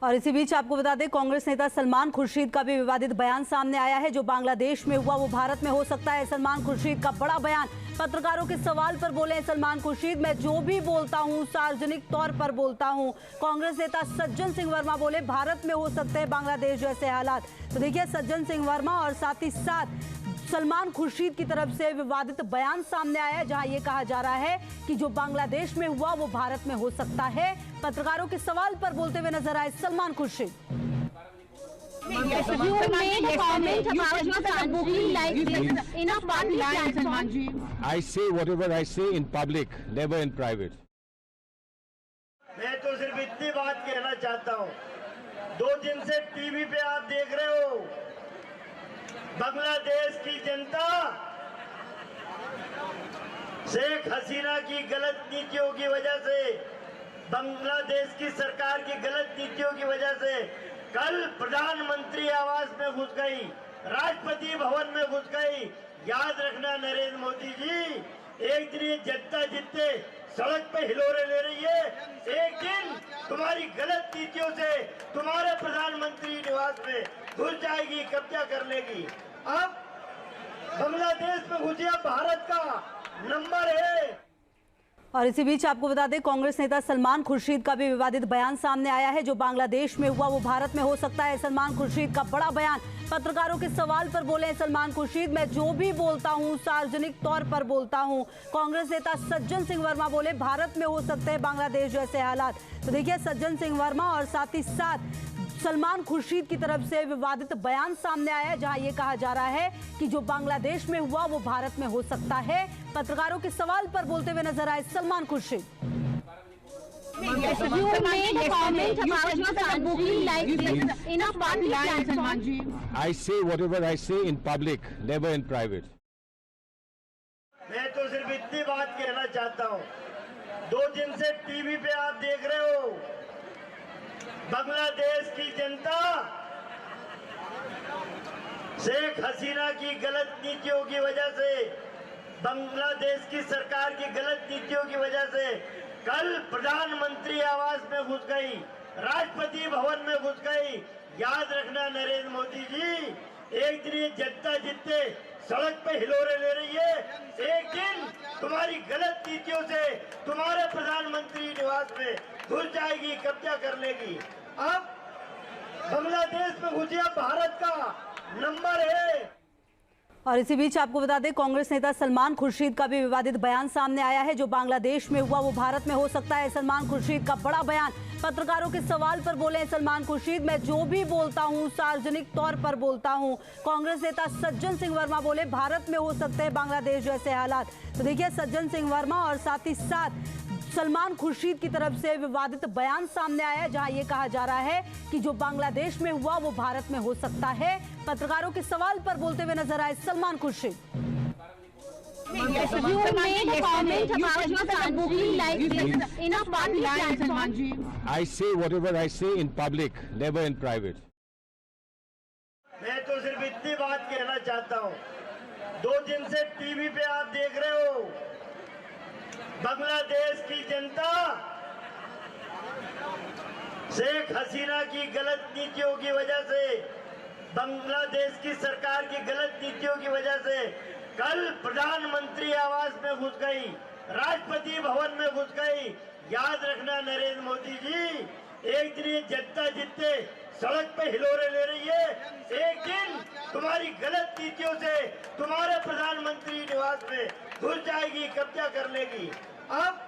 और इसी बीच आपको बता दें, कांग्रेस नेता सलमान खुर्शीद का भी विवादित बयान सामने आया है। जो बांग्लादेश में हुआ वो भारत में हो सकता है। सलमान खुर्शीद का बड़ा बयान। पत्रकारों के सवाल पर बोले सलमान खुर्शीद, मैं जो भी बोलता हूं सार्वजनिक तौर पर बोलता हूं। कांग्रेस नेता सज्जन सिंह वर्मा बोले भारत में हो सकते हैं बांग्लादेश जैसे हालात। तो देखिए, सज्जन सिंह वर्मा और साथ ही साथ सलमान खुर्शीद की तरफ से विवादित बयान सामने आया है, जहां ये कहा जा रहा है कि जो बांग्लादेश में हुआ वो भारत में हो सकता है। पत्रकारों के सवाल पर बोलते हुए नजर आए Salman Khurshid. Yes, you made a comment about Sanji like this in a public platform. I say whatever I say in public, never in private. मैं तो सिर्फ इतनी बात कहना चाहता हूँ, 2 दिन से टीवी पे आप देख रहे हो, बांग्लादेश की जनता शेख हसीना की गलत नीतियों की वजह से, बांग्लादेश की सरकार की गलत नीतियों की वजह से कल प्रधानमंत्री आवास में घुस गई, राष्ट्रपति भवन में घुस गई। याद रखना नरेंद्र मोदी जी, एक दिन ये जनता जितने सड़क पे हिलोरे ले रही है, एक दिन तुम्हारी गलत नीतियों से तुम्हारे प्रधानमंत्री निवास में घुस जाएगी, कब्जा कर लेगी। अब बांग्लादेश में घुसिया भारत का नंबर है। और इसी बीच आपको बता दें, कांग्रेस नेता सलमान खुर्शीद का भी विवादित बयान सामने आया है। जो बांग्लादेश में हुआ वो भारत में हो सकता है। सलमान खुर्शीद का बड़ा बयान। पत्रकारों के सवाल पर बोले सलमान खुर्शीद, मैं जो भी बोलता हूं सार्वजनिक तौर पर बोलता हूं। कांग्रेस नेता सज्जन सिंह वर्मा बोले भारत में हो सकते हैं बांग्लादेश जैसे हालात। तो देखिए, सज्जन सिंह वर्मा और साथ ही साथ सलमान खुर्शीद की तरफ से विवादित बयान सामने आया है, जहां ये कहा जा रहा है कि जो बांग्लादेश में हुआ वो भारत में हो सकता है। पत्रकारों के सवाल पर बोलते हुए नजर आए Salman Khurshid. Yes, you made a comment about Sanji like this in a public platform. I say whatever I say in public, never in private. मैं तो सिर्फ इतनी बात कहना चाहता हूँ, 2 दिन से टीवी पे आप देख रहे हो, बांग्लादेश की जनता शेख हसीना की गलत नीतियों की वजह से, बांग्लादेश की सरकार की गलत नीतियों की वजह से कल प्रधानमंत्री आवास में घुस गई, राष्ट्रपति भवन में घुस गई। याद रखना नरेंद्र मोदी जी, एक दिन ये जनता जितने सड़क पे हिलोरे ले रही है, एक दिन तुम्हारी गलत नीतियों से तुम्हारे प्रधानमंत्री निवास में घुस जाएगी, कब्जा कर लेगी। अब बांग्लादेश में घुसिया भारत का नंबर है। और इसी बीच आपको बता दें, कांग्रेस नेता सलमान खुर्शीद का भी विवादित बयान सामने आया है। जो बांग्लादेश में हुआ वो भारत में हो सकता है। सलमान खुर्शीद का बड़ा बयान। पत्रकारों के सवाल पर बोले सलमान खुर्शीद, मैं जो भी बोलता हूं सार्वजनिक तौर पर बोलता हूं। कांग्रेस नेता सज्जन सिंह वर्मा बोले भारत में हो सकते हैं बांग्लादेश जैसे हालात। तो देखिए, सज्जन सिंह वर्मा और साथ ही साथ सलमान खुर्शीद की तरफ से विवादित बयान सामने आया है, जहां ये कहा जा रहा है कि जो बांग्लादेश में हुआ वो भारत में हो सकता है। पत्रकारों के सवाल पर बोलते हुए नजर आए Salman Khurshid. Yes, you made a comment about Sanji like this in a public platform. I say whatever I say in public, never in private. मैं तो सिर्फ इतनी बात कहना चाहता हूँ, 2 दिन से टीवी पे आप देख रहे हो, बांग्लादेश की जनता शेख हसीना की गलत नीतियों की वजह से, बांग्लादेश की सरकार की गलत नीतियों की वजह से कल प्रधानमंत्री आवास में घुस गई, राष्ट्रपति भवन में घुस गई। याद रखना नरेंद्र मोदी जी, एक दिन ये जनता जितने सड़क पे हिलोरे ले रही है, एक दिन तुम्हारी गलत नीतियों से तुम्हारे प्रधानमंत्री निवास में घुस जाएगी, कब्जा कर लेगी। अब